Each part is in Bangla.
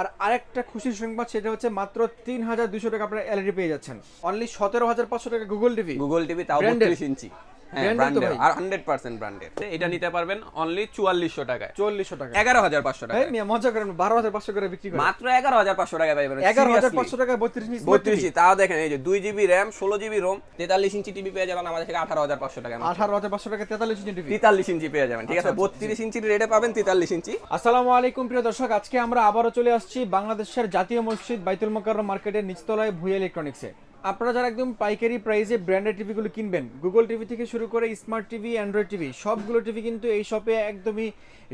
আর আরেকটা খুশির সংবাদ, সেটা হচ্ছে মাত্র ৩,২০০ টাকা আপনারা এলইডি পেয়ে যাচ্ছেন। অনলি ১৭,৫০০ টাকা গুগল টিভি। গুগল টিভি তাও 32 ইঞ্চি। হ্যাঁ, ব্র্যান্ডেড তো ব্র্যান্ডেড ভাই। আর 100% ব্র্যান্ডেড। এটা নিতে পারবেন অনলি 4400 টাকায়। ৪০০ টাকা। 11500 এই টাকা। মিয়া মজা করেন, ১২,৫০০ করে বিক্রি করে। মাত্র 11500 টাকায় পাবেন। ১১,৫০০ টাকা ৩২ ইঞ্চি স্মার্ট 32 টিভি। তাও দেখেন এই যে 2 GB RAM 16 GB ROM 43 inch TV পেয়ে যাবেন আমাদের থেকে 18500 টাকায়। ১৮,৫০০ টাকা ৪৩ ইঞ্চি টিভি। 43 ইঞ্চি পেয়ে যাবেন, ঠিক আছে। 32 ইঞ্চির রেটে পাবেন 43 ইঞ্চি। আসসালামু আলাইকুম প্রিয় দর্শক, আজকে আমরা আবারও চলে আসছি বাংলাদেশের জাতীয় মসজিদ বাইতুল মোকাররম মার্কেটের নিচতলায় ভুঁইয়া ইলেকট্রনিক্সে। আপনারা যারা একদম পাইকারি প্রাইসে ব্র্যান্ডেড টিভিগুলো কিনবেন, গুগল টিভি থেকে শুরু করে স্মার্ট টিভি, অ্যান্ড্রয়েড টিভি, সবগুলো টিভি কিন্তু এই শপে একদমই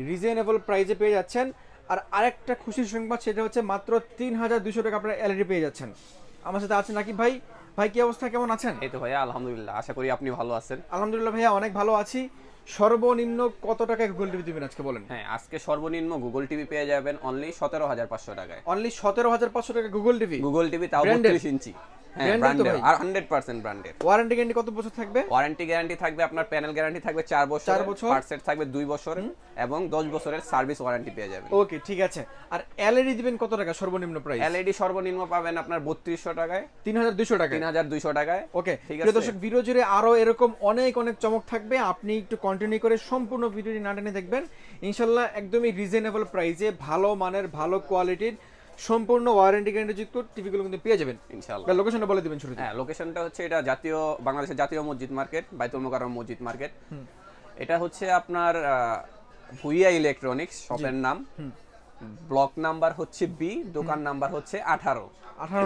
রিজনেবল প্রাইসে পেয়ে যাচ্ছেন। আর আরেকটা খুশির সংবাদ, সেটা হচ্ছে মাত্র ৩,২০০ টাকা আপনারা এলইডি পেয়ে যাচ্ছেন। আমার সাথে আছেন নাকিব ভাই। ভাই কি অবস্থা, কেমন আছেন? এই তো ভাইয়া আলহামদুলিল্লাহ, আশা করি আপনি ভালো আছেন। আলহামদুলিল্লাহ ভাইয়া, অনেক ভালো আছি। সর্বনিম্ন কত টাকায় গুগল টিভি দিবেন আজকে বলেন? হ্যাঁ, আজকে সর্বনিম্ন গুগল টিভি পেয়ে যাবেন অনলি 17500 টাকায়। অনলি ১৭,৫০০ টাকা গুগল টিভি। গুগল টিভি তাও Branded? 32 ইঞ্চি। হ্যাঁ, Branded তো ব্র্যান্ডেড ভাই। আর 100% ব্র্যান্ডেড। ওয়ারেন্টি গ্যারান্টি কত বছর থাকবে? ওয়ারেন্টি গ্যারান্টি থাকবে, আপনার প্যানেল গ্যারান্টি থাকবে 4 বছর, 4 বছর। পার্ট সেট থাকবে 2 বছর এবং 10 বছরের সার্ভিস ওয়ারেন্টি পেয়ে যাবেন। ওকে, ঠিক আছে। আর এলইডি দিবেন কত টাকা সর্বনিম্ন প্রাইস? এলইডি সর্বনিম্ন পাবেন আপনার 3200 টাকায়। ৩,২০০ টাকা। 3200 টাকায়। ওকে, ঠিক প্রিয় আছে। দর্শক, ভিডিও জুড়ে আরো এরকম অনেক অনেক চমক থাকবে, আপনি একটু কন্টিনিউ করে সম্পূর্ণ ভিডিওটি না টেনে দেখবেন। ইনশাআল্লাহ একদমই রিজনেবল প্রাইসে ভালো মানের ভালো কোয়ালিটির সম্পূর্ণ ওয়ারেন্টি গ্যারান্টি যুক্ত টিভিগুলো কিন্তু পেয়ে যাবেন ইনশাআল্লাহ। লোকেশনটা বলে দিবেন শুরুতে। হ্যাঁ, লোকেশনটা হচ্ছে এটা বাংলাদেশের জাতীয় মসজিদ মার্কেট, বাইতুল মোকাররম মসজিদ মার্কেট। এটা হচ্ছে আপনার ভুইয়া ইলেকট্রনিক্স শপের নাম। ব্লক নাম্বার হচ্ছে বি, দোকান নাম্বার হচ্ছে 18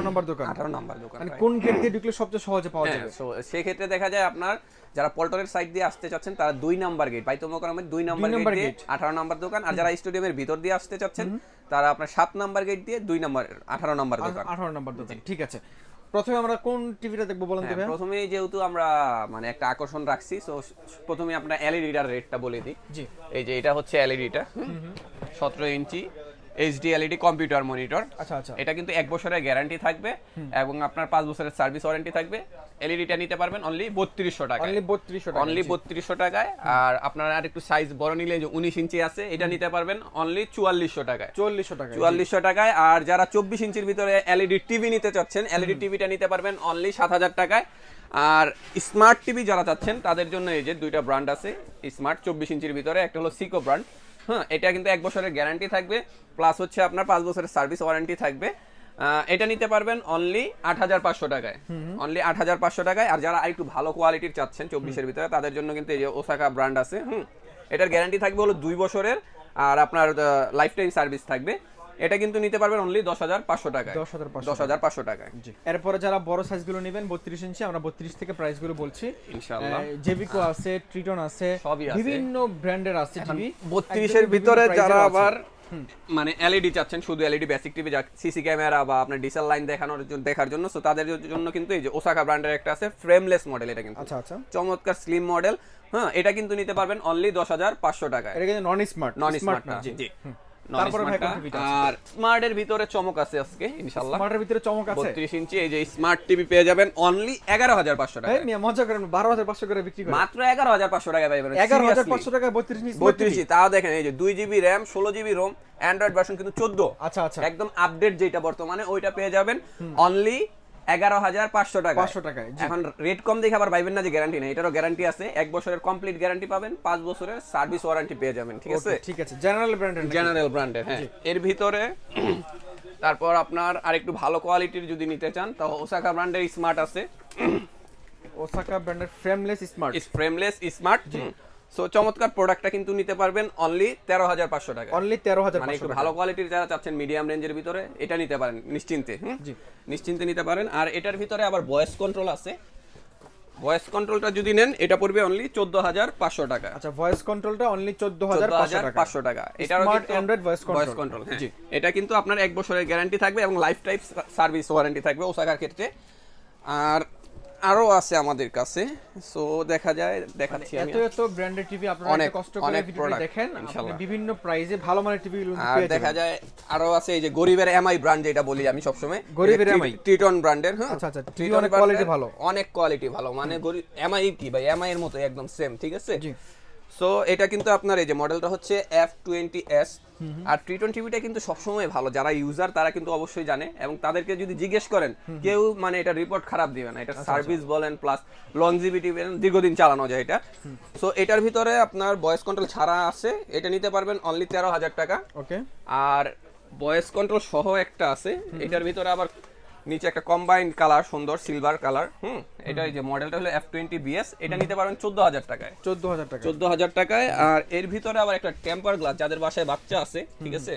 নম্বর দোকান। 18 নাম্বার দোকান। মানে কোন গেট দিয়ে ঢুকলে সবচেয়ে সহজে পাওয়া যাবে? সেই ক্ষেত্রে দেখা যায় আপনার যারা পল্টনের সাইড দিয়ে আসতে চাচ্ছেন তারা 2 নাম্বার গেট, বাইতুল মোকাররমের 2 নাম্বার গেট দিয়ে 18 নাম্বার দোকান। আর যারা স্টেডিয়ামের ভিতর দিয়ে আসতে চাচ্ছেন তারা আপনার 7 নাম্বার গেট দিয়ে 2 নাম্বার 18 নাম্বার দোকান। 18 নম্বর দোকান, ঠিক আছে। প্রথমে আমরা কোন টিভিটা দেখবো বলেন তো ভাই? প্রথমেই যেহেতু আমরা মানে একটা আকর্ষণ রাখছি, সো প্রথমে আপনার এলইডিটার রেটটা বলে দিই। জি। এই যে এটা হচ্ছে এলইডিটা 17 ইঞ্চি এইচডি এলইডি কম্পিউটার মনিটর। আচ্ছা আচ্ছা। এটা কিন্তু 1 বছরের গ্যারান্টি থাকবে এবং আপনার 5 বছরের সার্ভিস ওয়ারেন্টি থাকবে। এলইডিটা নিতে পারবেন অনলি 3200 টাকায়। অনলি 3200 টাকা। অনলি 3200 টাকায়। আর আপনার আর একটু সাইজ বড় নিলে যে 19 ইঞ্চি আছে, এটা নিতে পারবেন অনলি 4400 টাকায়। 4400 টাকা। 4400 টাকায়। আর যারা 24 ইঞ্চির ভিতরে এলইডি টিভি নিতে চাচ্ছেন, এলইডি টিভিটা নিতে পারবেন অনলি 7000 টাকায়। আর স্মার্ট টিভি যারা চাচ্ছেন তাদের জন্য এই যে দুইটা ব্র্যান্ড আছে স্মার্ট 24 ইঞ্চির ভিতরে। একটা হলো সিকো ব্র্যান্ড। হ্যাঁ, এটা কিন্তু 1 বছরের গ্যারান্টি থাকবে, প্লাস হচ্ছে আপনার 5 বছরের সার্ভিস ওয়ারেন্টি থাকবে। এটা নিতে পারবেন অনলি 8500 টাকায়। অনলি 8500 টাকায়। আর যারা একটু ভালো কোয়ালিটির চাচ্ছেন 24 এর ভিতরে, তাদের জন্য কিন্তু এই যে ওসাকা ব্র্যান্ড আছে। এটার গ্যারান্টি থাকবে হলো 2 বছরের আর আপনার লাইফ টাইম সার্ভিস থাকবে। এটা কিন্তু নিতে পারবেন অনলি 10500 টাকায়। 10500 টাকায়। এরপরে যারা বড় সাইজগুলো নেবেন 32 ইঞ্চি, আমরা 32 থেকে প্রাইসগুলো বলছি ইনশাআল্লাহ। জেবিকো আছে, ট্রিটন আছে, সবই আছে, বিভিন্ন ব্র্যান্ডের আছে টিভি। 32 এর ভিতরে যারা আবার মানে এলইডি চাচ্ছেন, শুধু এলইডি বেসিক টিভি, যা সিসি ক্যামেরা বা আপনার ডিসেল লাইন দেখার জন্য, সো তাদের জন্য কিন্তু এই যে ওসাকা ব্র্যান্ডের একটা আছে ফ্রেমলেস মডেল। এটা কিন্তু আচ্ছা আচ্ছা, চমৎকার স্লিম মডেল। হ্যাঁ, এটা কিন্তু নিতে পারবেন অনলি 10500 টাকায়। এটা কিন্তু নন স্মার্ট। নন স্মার্ট না, জি। তারপরে ভাই কোন টিভিটা আছে? আর স্মার্টের ভিতরে চমক আছে আজকে ইনশাআল্লাহ। স্মার্টের ভিতরে চমক আছে। 32 ইঞ্চি এই যে স্মার্ট টিভি পেয়ে যাবেন অনলি 11500 টাকায়। এই মিয়া মজা করেন, 12500 করে বিক্রি করে। মাত্র 11500 টাকায় পাবেন। 11500 টাকা 32 ইঞ্চি স্মার্ট টিভি। 32 তাও দেখেন এই যে 2 GB RAM 16 GB ROM, Android version কিন্তু 14। আচ্ছা আচ্ছা, একদম আপডেট যেটা বর্তমানে, ওইটা পেয়ে যাবেন অনলি 11500 টাকা। 500 টাকায়। এখন রেট কম দেখে আবার ভাইবেন না যে গ্যারান্টি নেই, এটারও গ্যারান্টি আছে। 1 বছরের কমপ্লিট গ্যারান্টি পাবেন, 5 বছরের সার্ভিস ওয়ারেন্টি পেয়ে যাবেন, ঠিক আছে। ঠিক আছে, জেনারেল ব্র্যান্ডের। জেনারেল ব্র্যান্ডের, হ্যাঁ। এর ভিতরে তারপর আপনার আরেকটু ভালো কোয়ালিটির যদি নিতে চান, তো ওসাকা ব্র্যান্ডের স্মার্ট আছে। ওসাকা ব্র্যান্ডের frameless smart. Frameless smart. So চমৎকার প্রোডাক্টটা কিন্তু নিতে পারবেন অনলি 13500 টাকা। অনলি 13500 মানে একটু ভালো কোয়ালিটির যারা চাচ্ছেন মিডিয়াম রেঞ্জের ভিতরে, এটা নিতে পারেন নিশ্চিন্তে। জি, নিশ্চিন্তে নিতে পারেন। আর এটার ভিতরে আবার ভয়েস কন্ট্রোল আছে। ভয়েস কন্ট্রোলটা যদি নেন এটা পড়বে অনলি 14500 টাকা। আচ্ছা, ভয়েস কন্ট্রোলটা অনলি 14500 টাকা। এটারও স্মার্ট অ্যান্ড্রয়েড ভয়েস কন্ট্রোল। জি, এটা কিন্তু আপনার 1 বছরের গ্যারান্টি থাকবে এবং লাইফ টাইম সার্ভিস ওয়ারেন্টি থাকবে ওসাকার ক্ষেত্রে। আর আরো আছে আমাদের কাছে, সো দেখাচ্ছি আমি। এত ব্র্যান্ডেড টিভি আপনারা একটা কষ্ট করে ভিডিওটি দেখেন, আপনি বিভিন্ন প্রাইসে ভালো মানের টিভিগুলো পেয়ে যাবেন। দেখা যায় আরো আছে এই যে গরিবের এমআই ব্র্যান্ড, যেটা বলি আমি সব সময়, গরিবের এমআই ট্রিটন ব্র্যান্ডের। হ্যাঁ, আচ্ছা আচ্ছা, টিভি অনেক কোয়ালিটি ভালো, অনেক কোয়ালিটি ভালো। মানে এমআই কি ভাই, এমআই এর মতো একদম সেম, ঠিক আছে। জি। সো এটা কিন্তু আপনার এই যে মডেলটা হচ্ছে F20s, আর Triton টিভিটা কিন্তু সবসময় ভালো, যারা ইউজার তারা কিন্তু অবশ্যই জানে, এবং তাদেরকে যদি জিজ্ঞেস করেন কেউ মানে এটা রিপোর্ট খারাপ দিবে না। এটা সার্ভিস বলেন প্লাস লংজিভিটি বলেন, দীর্ঘদিন চালানো যায় এটা। সো এটার ভিতরে আপনার ভয়েস কন্ট্রোল ছাড়া আছে, এটা নিতে পারবেন অনলি 13,000 টাকা। ওকে। আর ভয়েস কন্ট্রোল সহ একটা আছে, এটার ভিতরে আবার নিচে একটা কম্বাইন্ড কালার, সুন্দর সিলভার কালার। এটা এই যে মডেলটা হলো F20bs, এটা নিতে পারবেন 14,000 টাকায়। 14,000 টাকা। 14,000 টাকায়। আর এর ভিতরে আবার একটা টেম্পার গ্লাস, যাদের বাসায় বাচ্চা আছে, ঠিক আছে,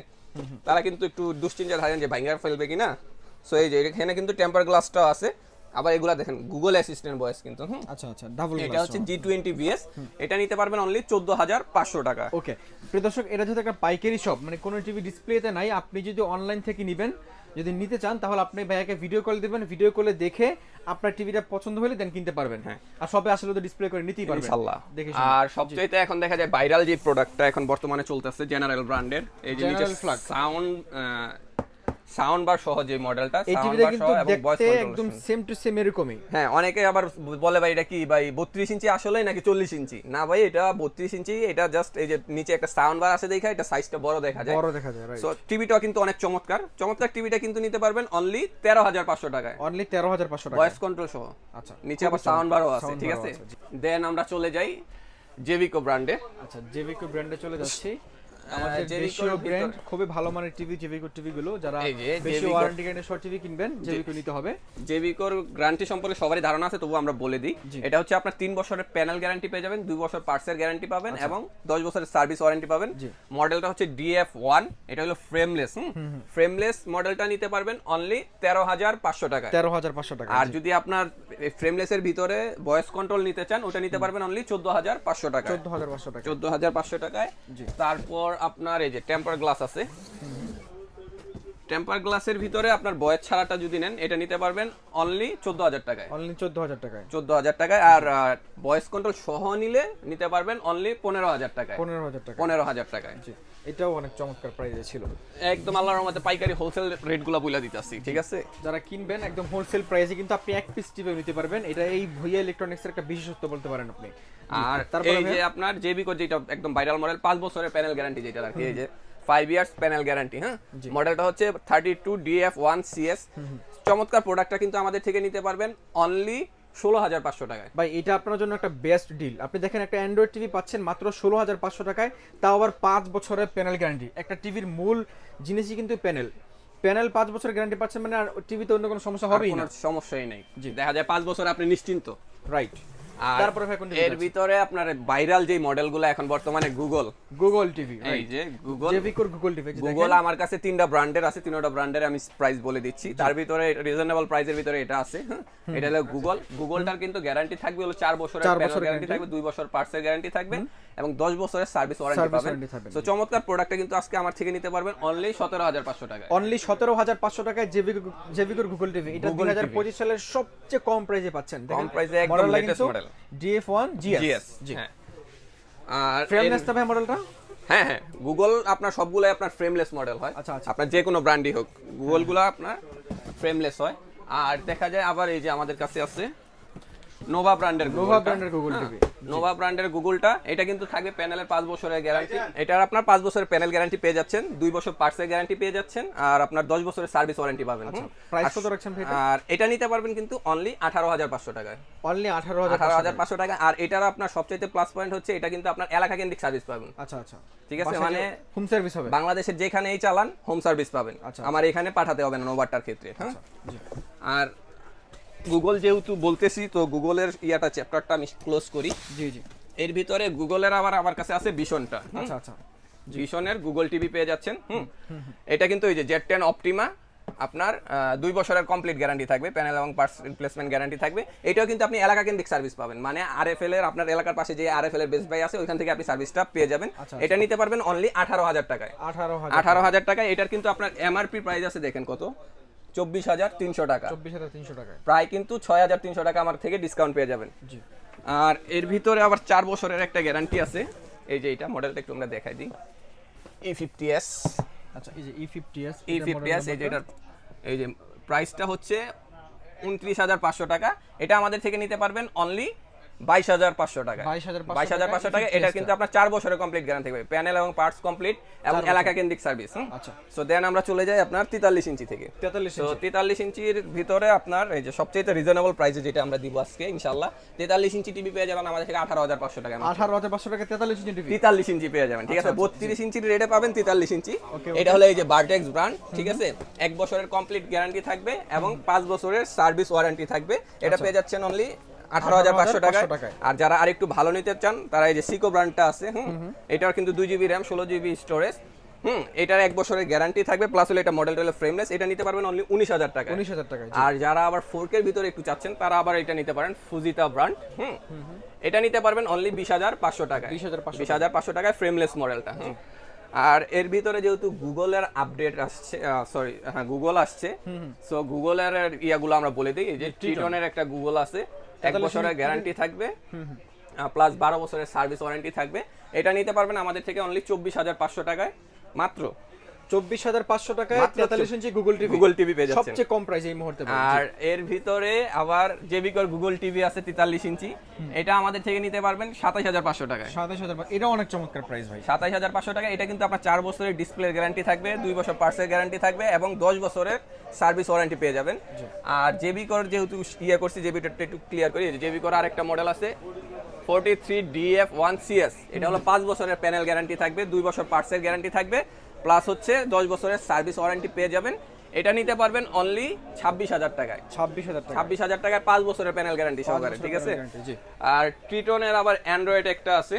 তারা কিন্তু একটু দুশ্চিন্তা থাকেন যে ভাঙা ফেলবে কিনা। সো এই যে এখানে কিন্তু টেম্পার গ্লাসটাও আছে। আবার এগুলা দেখেন গুগল অ্যাসিস্ট্যান্ট ভয়েস কিন্তু। আচ্ছা আচ্ছা, ডাবল এটা হচ্ছে G20bs, এটা নিতে পারবেন অনলি 14,500 টাকা। ওকে প্রিয় দর্শক, এটা যেহেতু একটা পাইকারি শপ, মানে কোনো টিভি ডিসপ্লেতে নাই, আপনি যদি অনলাইন থেকে নেবেন, যদি নিতে চান তাহলে আপনি ভাইয়াকে ভিডিও কল দিবেন, ভিডিও কলে দেখে আপনার টিভিটা পছন্দ হলে দেন কিনতে পারবেন। হ্যাঁ, আর সবে আসলে তো ডিসপ্লে করে নিতেই পারবেন ইনশাআল্লাহ। দেখে। আর সবচেয়ে এখন দেখা যায় ভাইরাল যে প্রোডাক্টটা এখন বর্তমানে চলতেছে জেনারেল ব্র্যান্ডের, এই যে নিচে সাউন্ড বার সহ যে মডেলটা, এই টিভিটা কিন্তু দেখতে একদম সেম টু সেম এরকমই। হ্যাঁ, অনেকে আবার বলে ভাই এটা কি ভাই 32 ইঞ্চি আসলে নাকি 40 ইঞ্চি? না ভাই, এটা 32 ইঞ্চি। এটা জাস্ট এই যে নিচে একটা সাউন্ড বার আছে দেখা, এটা সাইজটা বড় দেখা যায়, রাইট। সো টিভিটা কিন্তু অনেক চমৎকার টিভিটা কিন্তু নিতে পারবেন অনলি 13,500 টাকায়। অনলি 13,500 টাকা, ভয়েস কন্ট্রোল সহ। আচ্ছা, নিচে আবার সাউন্ড বারও আছে, ঠিক আছে। দেন আমরা চলে যাই জেভিকো ব্র্যান্ডে। আচ্ছা, জেভিকো ব্র্যান্ডে চলে যাচ্ছি। আমাদের দেশীয় ব্র্যান্ড, খুবই ভালো মানের টিভি, জেভিকো টিভিগুলো। যারা বেশি ওয়ারেন্টি গ্যারান্টি সহ টিভি কিনবেন, জেভিকো নিতে হবে। জেভিকোর গ্যারান্টি সম্পর্কে সবারই ধারণা আছে, তবু আমরা বলে দিই। এটা হচ্ছে আপনার 3 বছরের প্যানেল গ্যারান্টি পেয়ে যাবেন, 2 বছর পার্টসের গ্যারান্টি পাবেন, এবং 10 বছরের সার্ভিস ওয়ারেন্টি পাবেন। মডেলটা হচ্ছে DF1, এটা হলো ফ্রেমলেস। ফ্রেমলেস মডেলটা নিতে পারবেন অনলি 13,500 টাকা। 13,500 টাকা। আর যদি আপনার ফ্রেমলেসের ভিতরে ভয়েস কন্ট্রোল নিতে চান, ওটা নিতে পারবেন অনলি 14,500 টাকা। 14,500 টাকা, 14,500 টাকায়। তারপর আপনার এই যে টেম্পার গ্লাস আছে, টেম্পার গ্লাসের ভিতরে আপনার ভয়েস ছাড়াটা যদি নেন, এটা নিতে পারবেন অনলি 14,000 টাকায়। অনলি 14,000 টাকায়, 14,000 টাকায়। আর ভয়েস কন্ট্রোল সহ নিলে নিতে পারবেন অনলি 15,000 টাকায়। 15,000 টাকা, 15,000 টাকায়। জি, এটাও অনেক চমৎকার প্রাইসে ছিল। একদম আল্লাহর রহমতে পাইকারি হোলসেল রেটগুলো বলে দিতেছি, ঠিক আছে। যারা কিনবেন একদম হোলসেল প্রাইসে কিন্তু আপনি এক পিস টিভি নিতে পারবেন। এটা এই ভুইয়া ইলেকট্রনিক্সের একটা বিশেষত্ব বলতে পারেন আপনি। আর এই যে আপনার জেবিকো যেটা একদম ভাইরাল মডেল, 5 বছরের প্যানেল গ্যারান্টি, যেটা আর কি, এই যে 5 ইয়ার্স প্যানেল গ্যারান্টি। হ্যাঁ, মডেলটা হচ্ছে 32DF1CS। চমৎকার প্রোডাক্টটা কিন্তু আমাদের থেকে নিতে পারবেন অনলি 16,500 টাকায়। ভাই, এটা আপনার জন্য একটা বেস্ট ডিল। আপনি দেখেন একটা অ্যান্ড্রয়েড টিভি পাচ্ছেন মাত্র 16,500 টাকায়, তাও আবার 5 বছরের প্যানেল গ্যারান্টি। একটা টিভির মূল জিনিসই কিন্তু প্যানেল। 5 বছরের গ্যারান্টি পাচ্ছেন, মানে আর টিভিতে অন্য কোনো সমস্যা হবেই না, সমস্যাই নেই। দেখা যায় 5 বছর আপনি নিশ্চিন্ত, রাইট। তারপরে এর ভিতরে আপনার ভাইরাল যে মডেলগুলো এখন বর্তমানে গুগল টিভি, এই যে জেভিকোর গুগল টিভি। গুগল আমার কাছে 3টা ব্র্যান্ডের আছে, 3টা ব্র্যান্ডের আমি প্রাইস বলে দিচ্ছি। তার ভিতরে রিজনেবল প্রাইসের ভিতরে এটা আছে। এটা হলো গুগলটার কিন্তু গ্যারান্টি থাকবে হলো 4 বছরের প্যানেল গ্যারান্টি থাকবে, 2 বছর পার্টসের গ্যারান্টি থাকবে, এবং 10 বছরের সার্ভিস ওয়ারেন্টি পাবেন। সো চমৎকার প্রোডাক্টটা কিন্তু আজকে আমার থেকে নিতে পারবেন অনলি 17,500 টাকা। অনলি 17,500 টাকায় জেভিকোর গুগল টিভি। এটা 2025 সালের সবচেয়ে কম প্রাইসে পাচ্ছেন। কম প্রাইসে একদম লেটেস্ট মডেল DF1 GS। জি, হ্যাঁ। আর ফ্রেমলেস তবে মডেলটা, হ্যাঁ হ্যাঁ, গুগল আপনার সবগুলাই আপনার ফ্রেমলেস মডেল হয়। আচ্ছা আচ্ছা, আপনার যে কোনো ব্র্যান্ডই হোক, গুগলগুলো আপনার ফ্রেমলেস হয়। আর দেখা যায় আবার এই যে আমাদের কাছে আছে নোভা ব্র্যান্ডের গুগল টিভি। নোভা ব্র্যান্ডের গুগলটা, এটা কিন্তু থাকবে প্যানেলের 5 বছরের গ্যারান্টি। এটার আপনার 5 বছরের প্যানেল গ্যারান্টি পেয়ে যাচ্ছেন, 2 বছর পার্টসের গ্যারান্টি পেয়ে যাচ্ছেন, আর আপনার 10 বছরের সার্ভিস ওয়ারেন্টি পাবেন। প্রাইস কত রাখছেন ভাই? আর এটা নিতে পারবেন কিন্তু অনলি 18,500 টাকায়। অনলি 18,500 টাকা। আর এটার আপনার সবচেয়ে প্লাস পয়েন্ট হচ্ছে এটা কিন্তু আপনার এলাকা কেন্দ্রিক সার্ভিস পাবেন। আচ্ছা আচ্ছা, ঠিক আছে, মানে হোম সার্ভিস হবে, বাংলাদেশের যেখানেই চালান হোম সার্ভিস পাবেন। আমার এখানে পাঠাতে হবে না নোভাটার ক্ষেত্রে। হ্যাঁ, আর গুগল যেহেতু বলতেছি, তো গুগলের ইয়াটা চ্যাপ্টারটা আমি ক্লোজ করি। জি জি। এর ভিতরে গুগলের আবার আমার কাছে আছে ভিশনটা। আচ্ছা আচ্ছা, ভিশনের গুগল টিভি পেয়ে যাচ্ছেন। এটা কিন্তু এই যে Z10 অপটিমা, আপনার 2 বছরের কমপ্লিট গ্যারান্টি থাকবে, প্যানেল এবং পার্টস রিপ্লেসমেন্ট গ্যারান্টি থাকবে। এটাও কিন্তু আপনি এলাকা কেন্দ্রিক সার্ভিস পাবেন, মানে RFL এর আপনার এলাকার পাশে যে RFL এর বেস্ট বাই আছে, ওইখান থেকে আপনি সার্ভিসটা পেয়ে যাবেন। এটা নিতে পারবেন অনলি 18,000 টাকায়। 18,000 টাকায়। এটার কিন্তু আপনার MRP প্রাইস আছে, দেখেন কত, 24,300 টাকা। 24,300 টাকা, প্রায় কিন্তু 6,300 টাকা আমার থেকে ডিসকাউন্ট পেয়ে যাবেন। জি। আর এর ভিতরে আবার 4 বছরের একটা গ্যারান্টি আছে। এই যে এটা মডেলটা একটু আমরা দেখাই দিই, E50s। আচ্ছা, এই যে E50s, এই যে এটার এই যে প্রাইসটা হচ্ছে 29,500 টাকা। এটা আমাদের থেকে নিতে পারবেন অনলি 22,500 টাকা। 22,500 টাকা। এটা কিন্তু আপনার 4 বছরের কমপ্লিট গ্যারান্টি থাকবে, প্যানেল এবং পার্টস কমপ্লিট এবং এলাকা কেন্দ্রিক সার্ভিস। আচ্ছা, সো দেন আমরা চলে যাই আপনার 43 ইঞ্চি থেকে। 43 তো 43 ইঞ্চির ভিতরে আপনার এই যে সবচেয়ে রিজনেবল প্রাইসে যেটা আমরা দিব আজকে ইনশাআল্লাহ, 43 ইঞ্চি টিভি পেয়ে যাবেন আমাদের থেকে 18,500 টাকা। 18,500 টাকা 43 ইঞ্চি টিভি। 43 ইঞ্চি পেয়ে যাবেন, ঠিক আছে। 32 ইঞ্চির রেটে পাবেন 43 ইঞ্চি। এটা হলো এই যে ভার্টেক্স ব্র্যান্ড, ঠিক আছে। 1 বছরের কমপ্লিট গ্যারান্টি থাকবে এবং 5 বছরের সার্ভিস ওয়ারেন্টি থাকবে। এটা পেয়ে যাচ্ছেন অনলি 18,500 টাকায়। আর যারা আরেকটু ভালো নিতে চান তারা এই যে সিকো ব্র্যান্ডটা আছে, এটার কিন্তু 2 জিবি র্যাম 16 জিবি স্টোরেজ, এটার 1 বছরের গ্যারান্টি থাকবে, প্লাস হলো এটা মডেলটা হলো ফ্রেমলেস। এটা নিতে পারবেন অনলি 19,000 টাকা। 19,000 টাকা। আর যারা আবার 4K এর ভিতরে একটু চাচ্ছেন তারা আবার এটা নিতে পারেন, ফুজিতা ব্র্যান্ড। এটা নিতে পারবেন অনলি 20,500 টাকা। 20,500 টাকায় ফ্রেমলেস মডেলটা। আর এর ভিতরে যেহেতু গুগলের আপডেট আসছে, সরি হ্যাঁ গুগল আসছে, সো গুগলের ইয়াগুলো আমরা বলে দিই। এই যে ট্রিটনের একটা গুগল আছে, 1 বছরের গ্যারান্টি থাকবে, প্লাস 12 বছরের সার্ভিস ওয়ারেন্টি থাকবে। এটা নিতে পারবেন আমাদের থেকে অনলি 24,500 টাকায়, মাত্র 24,500 টাকায় 43 ইঞ্চি গুগল টিভি পেয়ে যাচ্ছেন, সবচেয়ে কম প্রাইসে এই মুহূর্তে। আর এর ভিতরে আবার জেবিকর গুগল টিভি আছে 43 ইঞ্চি, এটা আমাদের থেকে নিতে পারবেন 27,500 টাকায়। 27,000, এটা অনেক চমৎকার প্রাইস ভাই। 27,500 টাকা। এটা কিন্তু আপনার 4 বছরের ডিসপ্লে গ্যারান্টি থাকবে, 2 বছর পার্টসের গ্যারান্টি থাকবে এবং 10 বছরের সার্ভিস ওয়ারেন্টি পেয়ে যাবেন। আর জেবিকর যেহেতু ইয়ে করছি, জেবিকর একটু ক্লিয়ার করি, জেবিকর আরেকটা মডেল আছে 43DF1CS, এটা হলো 5 বছরের প্যানেল গ্যারান্টি থাকবে, 2 বছর পার্টসের গ্যারান্টি থাকবে, প্লাস হচ্ছে 10 বছরের সার্ভিস ওয়ারেন্টি পেয়ে যাবেন। এটা নিতে পারবেন অনলি 26,000 টাকায়। 26,000 টাকায় 5 বছরের প্যানেল গ্যারান্টি সহকারে, ঠিক আছে। আর ট্রিটনের আবার অ্যান্ড্রয়েড একটা আছে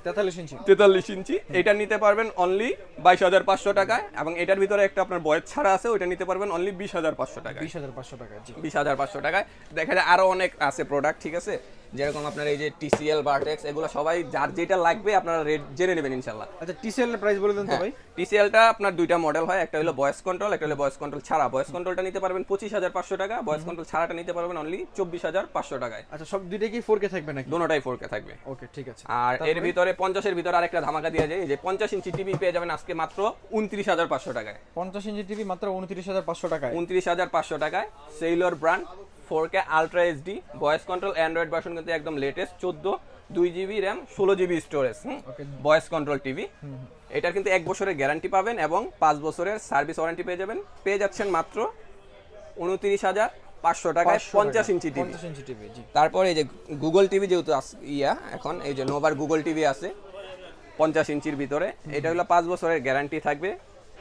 43 ইঞ্চি, এটা নিতে পারবেন অনলি 22,500 টাকায় এবং এটার ভিতরে একটা আপনার বয়স ছাড়া আছে, ওইটা নিতে পারবেন অনলি 20,500 টাকায়। 20,500 টাকায়। দেখা যায় আরো অনেক আছে প্রোডাক্ট, ঠিক আছে, যেরকম আপনার এই যে TCL ভার্টেক্স, এগুলো সবাই যার যেটা লাগবে আপনারা রেট জেনে নেবেন ইনশাআল্লাহ। আচ্ছা, TCL এর প্রাইস বলে দেন তো ভাই। TCLটা আপনার দুইটা মডেল হয়, একটা হলো ভয়েস কন্ট্রোল, একটা হলো ভয়েস কন্ট্রোল ছাড়া। ভয়েস কন্ট্রোলটা নিতে পারবেন 25,500 টাকা, ভয়েস কন্ট্রোল ছাড়াটা নিতে পারবেন অনলি 24,500 টাকায়। আচ্ছা, সব দুইটাই কি 4K থাকবে নাকি? দুটোটাই 4K থাকবে। ওকে, ঠিক আছে। আর এর ভিতরে 50 এর ভিতরে আরেকটা ধামাকা দিয়ে যায়, এই যে 50 ইঞ্চি টিভি পেয়ে যাবেন আজকে মাত্র 29,500 টাকায়। 50 ইঞ্চি টিভি মাত্র 29,500 টাকায়। 29,500 টাকায়। Sailor brand, 4K ultra HD, voice control, Android version কিন্তু একদম latest, 14, 2 GB RAM 16 GB storage, voice control TV. এটার কিন্তু 1 বছরের গ্যারান্টি পাবেন এবং 5 বছরের সার্ভিস ওয়ারেন্টি পেয়ে যাবেন। পেয়ে যাচ্ছেন মাত্র 29,500 টাকায় 50 ইঞ্চি টিভি। তারপর এই যে গুগল টিভি যেহেতু এখন এই যে নোভার গুগল টিভি আছে 50 ইঞ্চির ভিতরে, এটা হলো 5 বছরের গ্যারান্টি থাকবে,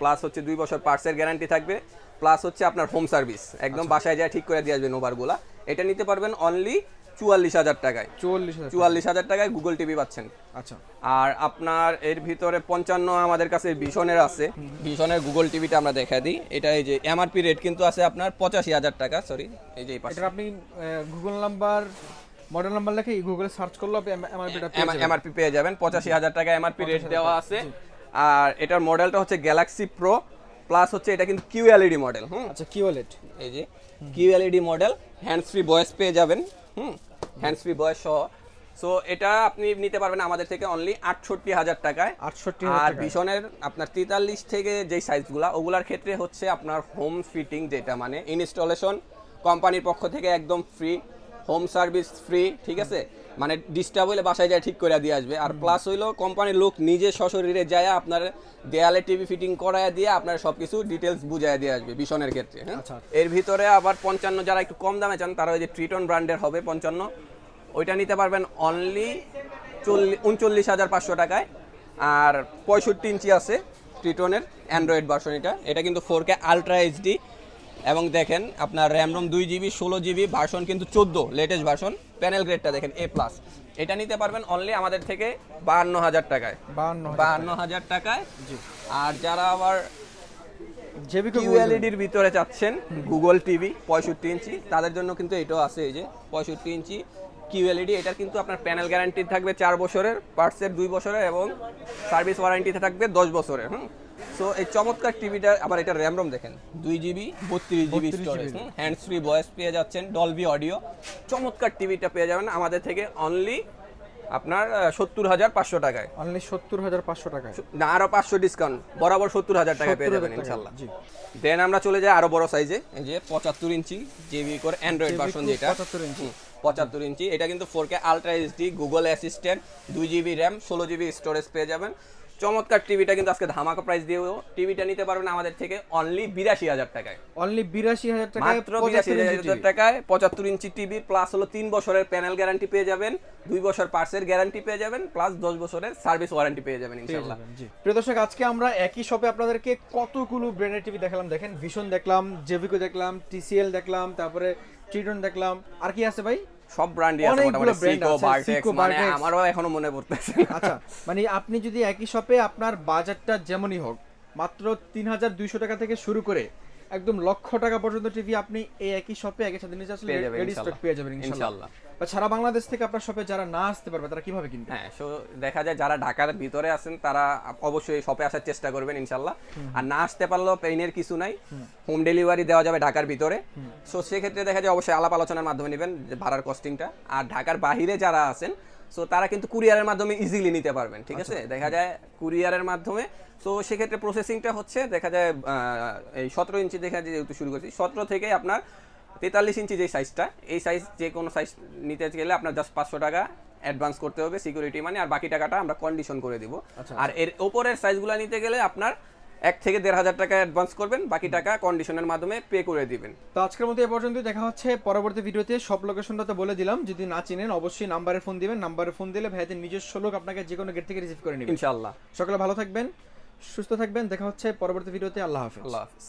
প্লাস হচ্ছে 2 বছর পার্টসের গ্যারান্টি থাকবে, প্লাস হচ্ছে আপনার হোম সার্ভিস, একদম বাসায় যায় ঠিক করে দিয়ে আসবে নোভারগুলা। এটা নিতে পারবেন অনলি 44,000 টাকায়। 44,000 টাকায় গুগল টিভি পাচ্ছেন। আচ্ছা, আর আপনার এর ভিতরে 55 আমাদের কাছে ভিশনের আছে, ভিশনের গুগল টিভিটা আমরা দেখা দিই। এটা এই যে এমআরপি রেট কিন্তু আছে আপনার 85,000 টাকা, সরি এই যে এই পাশে। এটা আপনি গুগল নাম্বার, মডেল নাম্বার লিখে গুগলে সার্চ করলে আপনি এমআরপি পেয়ে যাবেন। 85,000 টাকা এমআরপি রেট দেওয়া আছে। আর এটার মডেলটা হচ্ছে গ্যালাক্সি প্রো, প্লাস হচ্ছে এটা কিন্তু QLED মডেল। আচ্ছা, QLED, এই যে QLED model, hands free voice পেয়ে যাবেন, হ্যান্ডস ফ্রি ভয়েস সহ। সো এটা আপনি নিতে পারবেন আমাদের থেকে অনলি 68,000 টাকায়। 68,000 আর ভিশনের আপনার 43 থেকে যেই সাইজগুলা, ওগুলার ক্ষেত্রে হচ্ছে আপনার হোম ফিটিং, যেটা মানে ইনস্টলেশন কোম্পানির পক্ষ থেকে একদম ফ্রি, হোম সার্ভিস ফ্রি, ঠিক আছে, মানে ডিস্টার্ব হইলে বাসায় যায় ঠিক করে দিয়ে আসবে। আর প্লাস হইলো কোম্পানির লোক নিজে সশরীরে যায় আপনার দেয়ালে টিভি ফিটিং করায় দিয়ে আপনার সবকিছু ডিটেলস বুঝায় দিয়ে আসবে ভিশনের ক্ষেত্রে। এর ভিতরে আবার 55 যারা একটু কম দামে চান তারা ওই যে ট্রিটন ব্র্যান্ডের হবে 55, ওইটা নিতে পারবেন অনলি 39,500 টাকায়। আর 65 ইঞ্চি আছে ট্রিটনের অ্যান্ড্রয়েড ভার্সন, এটা কিন্তু 4K আলট্রা এইচডি এবং দেখেন আপনার RAM ROM 2 GB 16 GB, version কিন্তু 14 লেটেস্ট ভার্সন, প্যানেল গ্রেডটা দেখেন A+। এটা নিতে পারবেন অনলি আমাদের থেকে 52,000 টাকায়। 52,000 টাকায়। আর যারা আবার QLED-র ভিতরে চাচ্ছেন গুগল টিভি 65 ইঞ্চি, তাদের জন্য কিন্তু এটাও আছে, এই যে 65 ইঞ্চি QLED। এটার কিন্তু আপনার প্যানেল গ্যারান্টি থাকবে 4 বছরের, পার্টসের 2 বছরের এবং সার্ভিস ওয়ারেন্টিতে থাকবে 10 বছরের। সো এই চমৎকার টিভিটা আবার এটা র্যাম রোম দেখেন 2 GB 32 GB storage, hands free voice পেয়ে যাচ্ছেন, ডলবি অডিও। চমৎকার টিভিটা পেয়ে যাবেন আমাদের থেকে অনলি আপনার 70,500 টাকায়। অনলি 70,500 টাকায় না, আরো 500 ডিসকাউন্ট, বরাবর 70,000 টাকায় পেয়ে যাবেন ইনশাআল্লাহ। দেন আমরা চলে যাই আরো বড় সাইজে, এই যে 75 ইঞ্চি জেবি করে অ্যান্ড্রয়েড ভার্সন, যেটা 75 ইঞ্চি। 75 ইঞ্চি। এটা কিন্তু 4K ultra HD, Google assistant, 2GB RAM, 16GB storage পেয়ে যাবেন। চমৎকার টিভিটা কিন্তু আজকে ধামাকা প্রাইস দিয়েও টিভিটা নিতে পারবেন আমাদের থেকে অনলি 82,000 টাকায়। অনলি 82,000 টাকায় মাত্র 82,000 টাকায় 75 ইঞ্চি টিভি, প্লাস হলো 3 বছরের প্যানেল গ্যারান্টি পেয়ে যাবেন, 2 বছর পার্টসের গ্যারান্টি পেয়ে যাবেন, প্লাস 10 বছরের সার্ভিস ওয়ারেন্টি পেয়ে যাবেন ইনশাআল্লাহ। প্রিয় দর্শক, আজকে আমরা একই শপে আপনাদেরকে কতগুলো ব্র্যান্ডের টিভি দেখালাম। দেখেন, ভিশন দেখলাম, জেভিকো দেখলাম, টিসিএল দেখলাম, তারপরে ট্রিটন দেখলাম, আর কি আছে ভাই? সব ব্র্যান্ডই আছে মোটামুটি, সিকো, ভার্টেক্স, মানে আমারও এখনো মনে পড়তেছে। আচ্ছা, মানে আপনি যদি একই শপে আপনার বাজেটটা যেমনই হোক, মাত্র 3,200 টাকা থেকে শুরু করে একদম লক্ষ টাকা পর্যন্ত টিভি আপনি এই একই শপে একই সাথে নিয়ে আসলে রেডি স্টক পেয়ে যাবেন ইনশাআল্লাহ। বা সারা বাংলাদেশ থেকে আপনার শপে যারা না আসতে পারবে তারা কিভাবে কিনবে? হ্যাঁ, সো দেখা যায় যারা ঢাকার ভিতরে আছেন তারা অবশ্যই শপে আসার চেষ্টা করবেন ইনশাআল্লাহ। আর না আসতে পারলেও পেইনের কিছু নাই, হোম ডেলিভারি দেওয়া যাবে ঢাকার ভিতরে। সো সেক্ষেত্রে দেখা যায় অবশ্যই আলাপ আলোচনার মাধ্যমে নেবেন ভাড়ার কস্টিংটা। আর ঢাকার বাহিরে যারা আছেন সো তারা কিন্তু কুরিয়ারের মাধ্যমে ইজিলি নিতে পারবেন, ঠিক আছে? দেখা যায় কুরিয়ারের মাধ্যমে। তো সেক্ষেত্রে প্রসেসিংটা হচ্ছে দেখা যায় এই 17 ইঞ্চি দেখা যায় যেহেতু শুরু করছি, 17 থেকে আপনার 43 ইঞ্চি যে সাইজটা, এই সাইজ যে কোনো সাইজ নিতে গেলে আপনার জাস্ট 500 টাকা অ্যাডভান্স করতে হবে সিকিউরিটি মানি, আর বাকি টাকাটা আমরা কন্ডিশন করে দিব। আর এর উপরের সাইজগুলো নিতে গেলে আপনার 1 থেকে 1,500 টাকা অ্যাডভান্স করবেন, বাকি টাকা কন্ডিশনের মাধ্যমে পে করে দিবেন। তো আজকের মতো এ পর্যন্তই, দেখা হচ্ছে পরবর্তী ভিডিওতে। সব লোকেশনটা তো বলে দিলাম, যদি না চিনেন অবশ্যই নাম্বারে ফোন দিবেন। নাম্বারে ফোন দিলে ভাইদের নিজস্ব লোক আপনাকে যে কোনো গেট থেকে রিসিভ করে নেবে ইনশাআল্লাহ। সকলে ভালো থাকবেন, সুস্থ থাকবেন, দেখা হচ্ছে পরবর্তী ভিডিওতে। আল্লাহ হাফেজ। আল্লাহ হাফেজ।